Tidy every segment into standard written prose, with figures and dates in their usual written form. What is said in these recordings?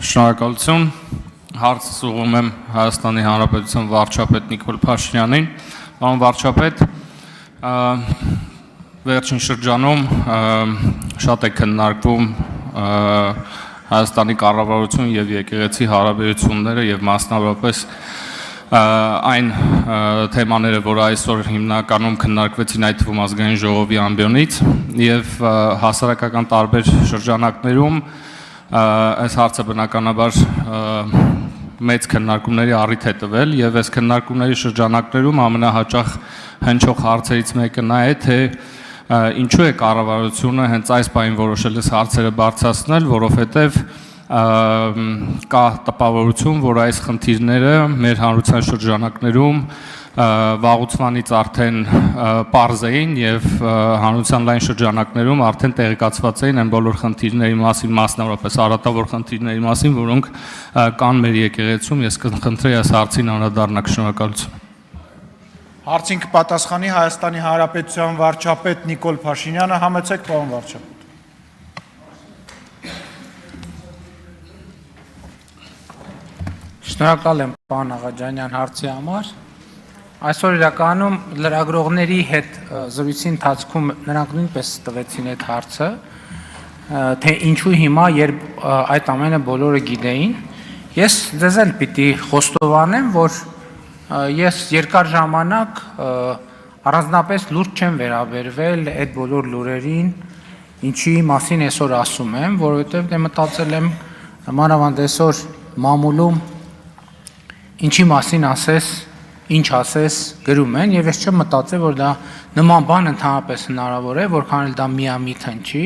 Շնորհակալություն, հարցս ուղղում եմ Հայաստանի Հանրապետության վարչապետ Նիկոլ Փաշինյանին, պարոն վարչապետ, վերջին շրջանում շատ է քննարկվում Հայաստանի կառավարություն եւ եկեղեցի հարաբերությունները եւ մասնավորապես այն թեմաները, որ այսօր հիմնականում քննարկվեցին այդ թվում ազգային ժողովի ամբիոնից եւ հասարակական տարբեր շրջանակներում այս հարցը բնականաբար մեծ քննարկումների առիթ է տվել եւ այս քննարկումների շրջանակներում ամենահաճախ հնչող հարցերից մեկը նա է, թե ինչու է կառավարությունը հենց այս բանին որոշել է հարցերը բարձրացնել, որովհետեւ կա տպավորություն, որ այս խնդիրները մեր հանրության շրջանակներում վաղուցվանից արդեն պարզ էին եւ հանրության լայն շրջանակներում արդեն տեղեկացված էին այն բոլոր խնդիրների մասին, մասնավորապես արատավոր խնդիրների մասին, որոնք կան մեր եկեղեցում։ Ես կխնդրեի այս հարցին անդրադառնալ։ Շնորհակալություն։ Հարցին կպատասխանի Հայաստանի Հանրապետության վարչապետ Նիկոլ Փաշինյանը, համեցեք պարոն վարչապետ։ Շնորհակալ եմ պարոն Աղաջանյան հարցի համար։ Այսօր իրականում լրագրողների հետ զրույցի ընթացքում նրանք նույնպես տվեցին այդ հարցը, թե ինչու հիմա, երբ այդ ամենը բոլորը գիտեին, ես ձեզ էլ պիտի խոստովանեմ, որ ես երկար ժամանակ առանձնապես լուրջ չեմ վերաբերվել այդ բոլոր լուրերին, ինչի մասին այսօր ասում եմ, որովհետև դե մտածել եմ մանավանդ այսօր մամուլում ինչի մասին ասես, ինչ ասես գրում են եւ ես չեմ մտածել, որ դա նման բան ընդհանրապես հնարավոր է, որքան էլ դա միամիտ հնչի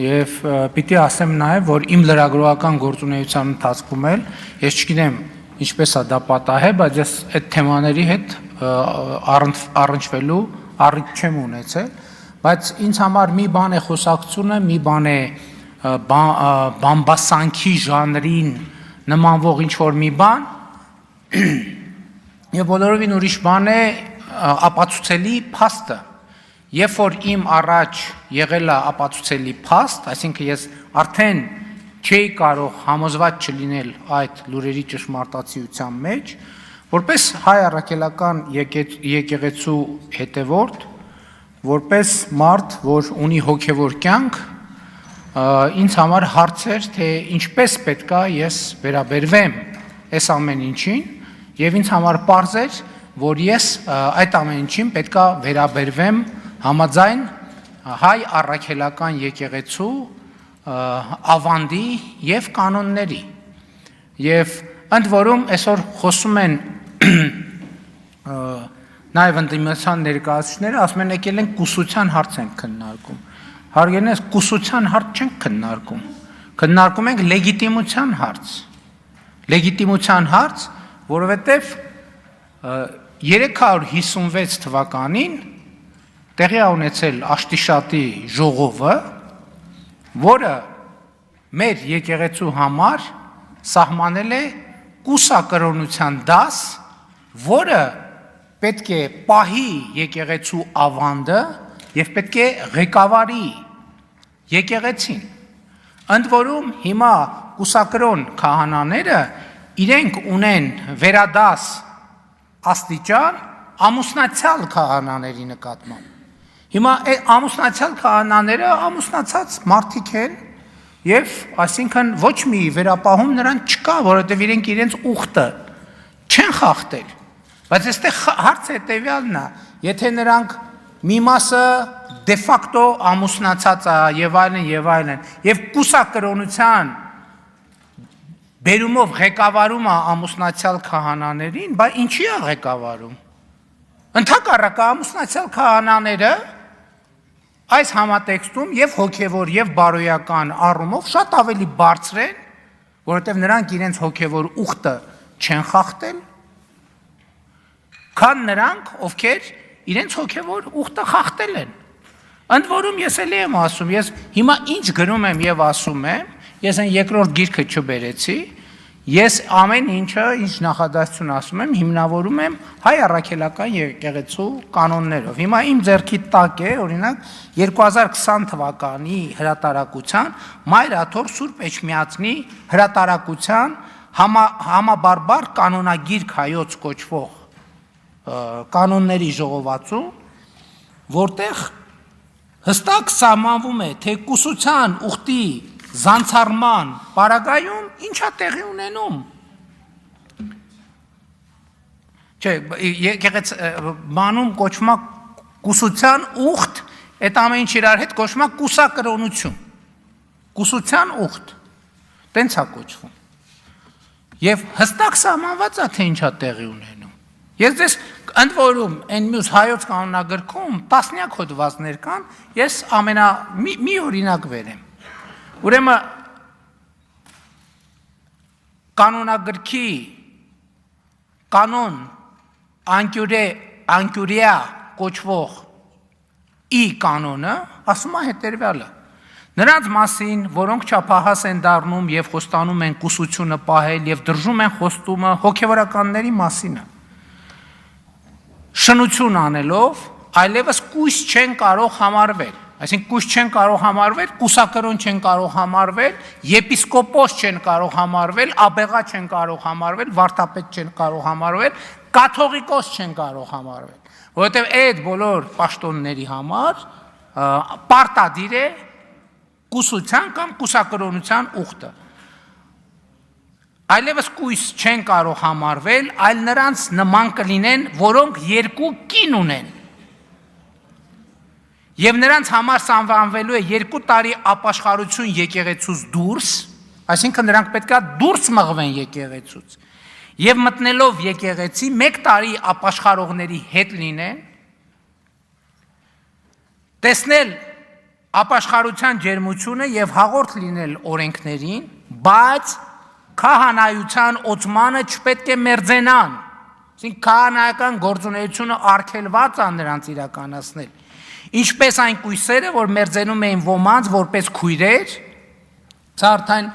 եւ պիտի ասեմ նաեւ, որ իմ լրագրողական գործունեության ընթացքում էլ ես չգիտեմ ինչպես է դա պատահել, բայց ես այդ թեմաների հետ առնչվելու առիթ չեմ ունեցել, բայց ինձ համար մի բան է խոսակցությունը, մի բան է բամբասանքի ժանրին նմանվող ինչ-որ մի բան եւ բոլորովին ուրիշ բան է ապացուցելի փաստը։ Երբ որ իմ առաջ եղել է ապացուցելի փաստ, այսինքն ես արդեն չէի կարող համոզված չլինել այդ լուրերի ճշմարտացիության մեջ, որպես հայ առաքելական եկեղեցու հետևորդ, որպես մարդ, որ ունի հոգևոր կյանք, ինձ համար հարց էր, թե ինչպես պետքա ես վերաբերվեմ այս ամեն ինչին, եւ ինձ համար պարզ էր, որ ես այդ ամեն ինչին պետքա վերաբերվեմ համաձայն հայ առաքելական եկեղեցու ավանդի եւ կանոնների։ Եվ ընդ որում այսօր խոսում են նաեւ ընդդիմության ներկայացուցիչները, ասում են եկել են կուսության հարց են քննարկում։ Հարգելիներս, կուսության հարց չենք քննարկում։ Քննարկում ենք լեգիտիմության հարց։ Լեգիտիմության հարց, որովհետև 356 թվականին տեղի ունեցել Աշտիշատի ժողովը, որը մեր եկեղեցու համար սահմանել է կուսակրոնության դաս, որը պետք է պահի եկեղեցու ավանդը եւ պետք է ղեկավարի եկեղեցին։ Ընդ որում հիմա կուսակրոն քահանաները իրենք ունեն վերադաս աստիճան ամուսնացյալ քահանաների նկատմամբ։ Հիմա ամուսնացյալ քահանաները ամուսնացած մարդիկ են եւ այսինքն ոչ մի վերապահում նրանց չկա, որովհետեւ իրենք իրենց ուխտը չեն խախտել։ Բայց այստեղ հարցը հետեւյալն է, եթե նրանք մի մասը դե ֆակտո ամուսնացած է եւ այլն եւ կուսակրոնության բերումով ղեկավարում է ամուսնացյալ քահանաներին, բայց ինչի է ղեկավարում։ Ընդհակառակը ամուսնացյալ քահանաները այս համատեքստում եւ հոգեվոր եւ բարոյական առումով շատ ավելի բարձր են, որովհետեւ նրանք իրենց հոգեվոր ուխտը չեն խախտել, քան նրանք, ովքեր իրենց հոգեվոր ուխտը խախտել են։ Ընդ որում ես էլի եմ ասում, ես հիմա ինչ գրում եմ եւ ասում եմ, ես այն երկրորդ գիրքը չբերեցի, Ես ամեն ինչը, ինչ նախադասություն ասում եմ, հիմնավորում եմ հայ առաքելական եկեղեցու կանոններով։ Հիմա իմ ձեռքի տակ է, օրինակ, 2020 թվականի հրատարակության Մայրաթոր Սուրբ Էջմիածնի հրատարակության համաբարբար կանոնագիրք հայոց կոչվող կանոնների ժողովածու, որտեղ հստակ սահմանվում է, թե կուսության ուխտի զանցառման պարագայում ինչա տեղի ունենում։ Չէ, բանում կոչվում է կուսության ուխտ, այդ ամեն ինչ իրար հետ կոչվում է կուսակրոնություն։ Կուսության ուխտ։ Տենց է կոչվում։ Եվ հստակ սահմանված է, թե ինչա տեղի ունենում։ Ես դες ընդ որում այն մյուս հայոց կանոնագրքում տասնյակ հոդվածներ կան, ես մի օրինակ վերեմ։ Ուրեմն կանոնագրքի կանոն անկյուրիա կոչվող ի կանոնը ասում է հետևյալը. նրանց մասին, որոնք չափահաս են դառնում եւ խոստանում են կուսությունը պահել եւ դրժում են խոստումը հոգեվորականների մասինը, շնություն անելով այլևս կույս չեն կարող համարվել, այսինքն կույս չեն կարող համարվել, կուսակրոն չեն կարող համարվել, եպիսկոպոս չեն կարող համարվել, աբեղա չեն կարող համարվել, վարդապետ չեն կարող համարվել, կաթողիկոս չեն կարող համարվել, որովհետև այդ բոլոր պաշտոնների համար պարտադիր է կուսության կամ կուսակրոնության ուխտը։ Այլևս կույս չեն կարող համարվել, այլ նրանց նման կլինեն, որոնք երկու կին ունեն։ Եվ նրանց համար սանվանվելու է 2 տարի ապաշխարություն եկեղեցուց դուրս, այսինքն նրանք պետք է դուրս մղվեն եկեղեցուց, եւ մտնելով եկեղեցի 1 տարի ապաշխարողների հետ լինեն, տեսնել ապաշխարության ջերմությունը եւ հաղորդ լինել օրենքներին, բայց քահանայության օծմանը չպետք է մերձենան, այսինքն քահանայական գործունեությունը արգելված է նրանց իրականացնել, ինչպես այն կույսերը, որ մերձենում էին ոմանց որպես քույրեր, սա արդեն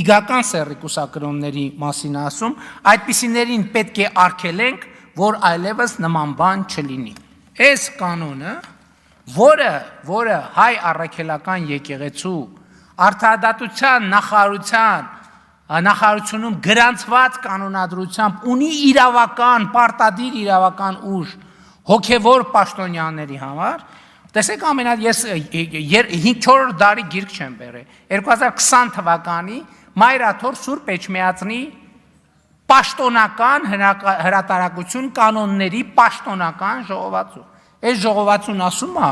իգական սեռի կուսակրոնների մասին ասում, այդպիսիներին պետք է արգելենք, որ այլևս նման բան չլինի։ Այս կանոնը, որը հայ առաքելական եկեղեցու արդարադատության նախարարությունում գրանցված կանոնադրությամբ ունի իրավական, պարտադիր իրավական ուժ հոգևոր պաշտոնյաների համար, տեսեք ես 4 դարի գիրք չեմ բերել, 2020 թվականի Մայրաթոր Սուրբ Էջմիածնի պաշտոնական հրատարակություն կանոնների պաշտոնական ժողովածու։ Այս ժողովածուն ասում է,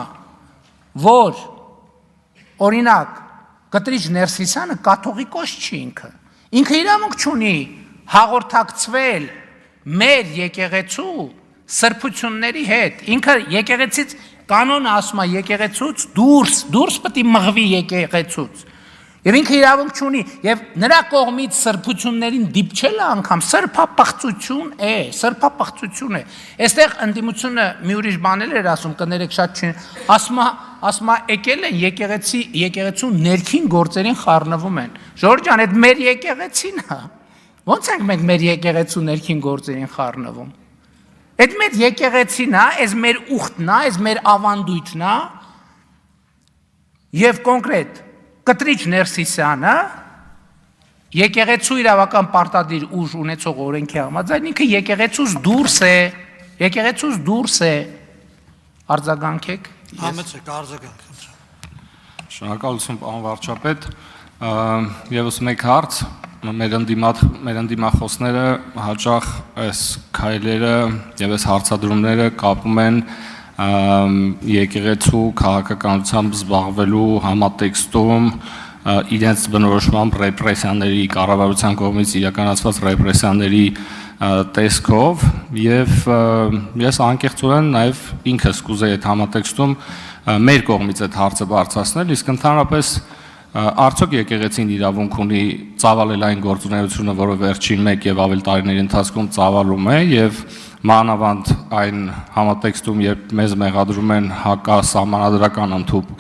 որ օրինակ Կտրիչ Ներսիսյանը կաթողիկոս չի ինքը իրավունք չունի հաղորդակցվել մեր եկեղեցու սրբությունների հետ, ինքը եկեղեցից կանոնը ասում է եկեղեցուց դուրս պետք է մղվի եկեղեցուց, եւ ինքը իրավունք չունի, եւ նրա կողմից սրբություններին դիպչելը անգամ սրբապղծություն է, այստեղ ընդդիմությունը մի ուրիշ բաներ էր ասում, կներեք շատ չեն, ասում եկել են եկեղեցու ներքին գործերին խառնվում են, Ժորժ ջան, այդ մեր եկեղեցին է, ո՞նց ենք մենք մեր եկեղեցու ներքին գործերին խառնվում, այդ մեր եկեղեցին է, այս մեր ուխտն է, այս մեր ավանդույթն է, եւ կոնկրետ Կտրիչ Ներսիսյանը եկեղեցու իրավական պարտադիր ուժ ունեցող օրենքի համաձայն ինքը եկեղեցուց դուրս է արձագանքեք Համեցեք արձագանք Շնորհակալություն պարոն վարչապետ եւս մեկ հարց մեր ընդդիմախոսները հաճախ այս քայլերը եւ այս հարցադրումները կապում են եկեղեցու քաղաքականությամբ զբաղվելու համատեքստում իրենց բնորոշմամբ ռեպրեսիաների կառավարության կողմից իրականացված ռեպրեսիաների տեսքով եւ ես անկեղծորեն նաեւ ինքս կուզեի այդ համատեքստում մեր կողմից այդ հարցը բարձրացնել իսկ ընդհանրապես Արդյոք եկեղեցին իրավունք ունի ծավալել այն գործունեությունը, որը վերջին 1 եւ ավելի տարիների ընթացքում ծավալում է եւ մանավանդ այն համատեքստում, երբ մեզ մեղադրում են հակասահմանադրական ընդհուպ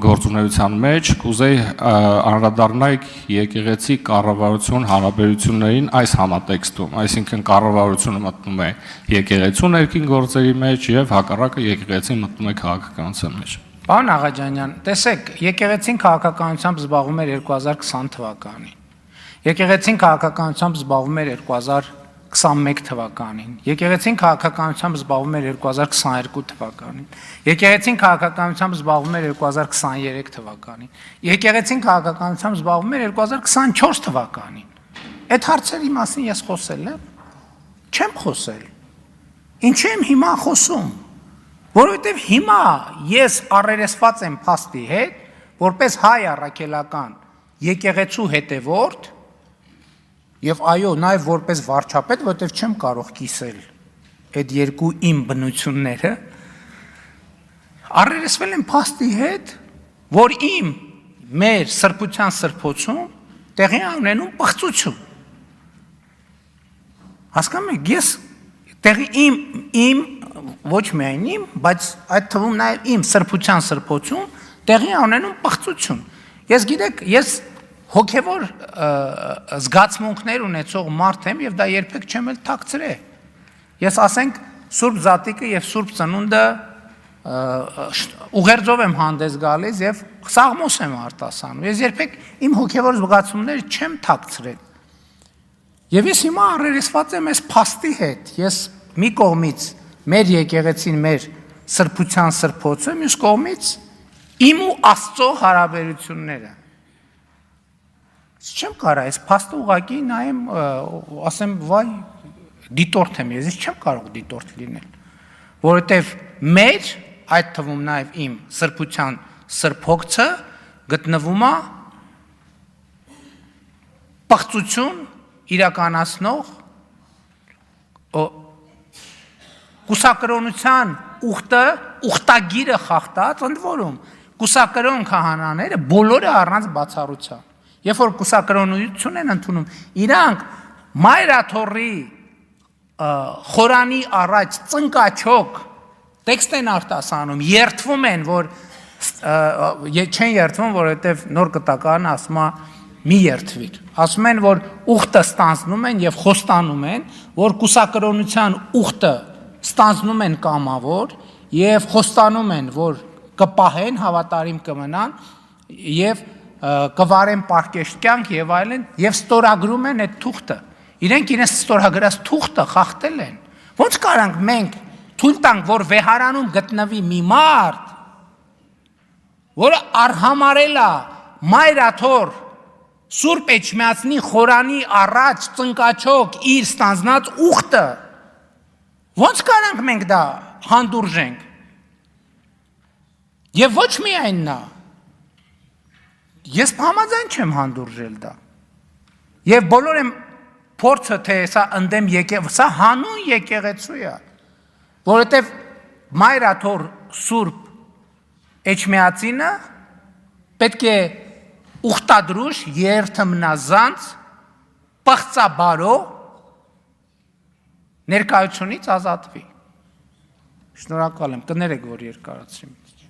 գործունեության մեջ, կուզեի անդրադառնալ եկեղեցի կառավարություն հարաբերություններին այս համատեքստում, այսինքն կառավարությունը մտնում է եկեղեցու ներքին գործերի մեջ եւ հակառակը եկեղեցին մտնում է քաղաքականության մեջ։ Պարոն Աղաջանյան, տեսեք, եկեղեցին քաղաքականությամբ զբաղվում էր 2020 թվականին։ Եկեղեցին քաղաքականությամբ զբաղվում էր 2021 թվականին։ Եկեղեցին քաղաքականությամբ զբաղվում էր 2022 թվականին։ Եկեղեցին քաղաքականությամբ զբաղվում էր 2023 թվականին։ Եկեղեցին քաղաքականությամբ զբաղվում էր 2024 թվականին։ Այդ հարցերի մասին ես խոսել եմ։ Չեմ խոսել։ Ինչու եմ հիմա խոսում։ Որովհետև հիմա ես առերեսված եմ փաստի հետ, որպես հայ առաքելական եկեղեցու հետևորդ եւ այո, նաեւ որպես վարչապետ, որովհետև չեմ կարող կիսել այդ երկու իմ բնությունները, առերեսվել եմ փաստի հետ, որ մեր սրբության սրբոցում տեղի ունենում պղծություն։ Հասկանում եք, ես տեղի իմ ոչ միայն իմ, բայց այդ թվում նաև իմ սրբության սրբոցում տեղի ունենում պղծություն։ Ես գիտեք, ես հոգևոր զգացմունքներ ունեցող մարդ եմ եւ դա երբեք չեմ էլ թաքցրել։ Ես ասենք Սուրբ Զատիկը եւ Սուրբ Ծնունդը ուղերձով եմ հանդես գալիս եւ սաղմոս եմ արտասանում։ Ես երբեք իմ հոգևոր զգացումները չեմ թաքցրել։ Եվ ես հիմա առերեսված եմ այս փաստի հետ։ Ես մի կողմից մեր եկեղեցին, մեր սրբության սրբոցը, մյուս կողմից իմ ու Աստծո հարաբերությունները։ Չեմ կարող այս փաստը ուղղակի նայեմ, ասեմ, վայ, դիտորդ եմ ես չեմ կարող դիտորդ լինել, որովհետև մեր, այդ թվում նաև իմ սրբության սրբոցը գտնվում է պղծություն իրականացնող կուսակրոնության ուխտագիրը խախտած, ընդ որում կուսակրոն քահանաները բոլորը առանց բացառության, երբ որ կուսակրոնություն են ընդունում, իրանք մայրաթոռի խորանի առաջ ծնկաչոք տեքստ են արտասանում, երդվում են, որ չեն երդվում, որովհետև նոր կտակարանը ասում է մի երդվիր, ասում են, որ ուխտը ստանձնում են եւ խոստանում են, որ կուսակրոնության ուխտը ստանձնում են կամավոր եւ խոստանում են, որ կպահեն, հավատարիմ կմնան եւ կվարեն պարկեշտ կյանք եւ այլն եւ ստորագրում են այդ թուղթը։ Իրենք իրենց ստորագրած թուղթը խախտել են։ Ոնց կարանք մենք թույլ տանք, որ վեհարանում գտնվի մի մարդ, որը արհամարել է մայրաթոռ Սուրբ Էջմիածնի խորանի առաջ ծնկաչոք իր ստանձնած ուխտը, ոնց կարանք մենք դա հանդուրժենք։ Եվ ոչ միայն նա, ես համաձայն չեմ հանդուրժել դա։ Եվ բոլոր եմ փորձը, թե սա ընդեմ սա հանուն եկեղեցու է, որովհետև մայրաթոռ Սուրբ Էջմիածինը պետք է ուխտադրուժ երթմնազանց պղծաբարո ներկայությունից ազատվի։ Շնորհակալ եմ, կներեք, որ երկարացրիմ։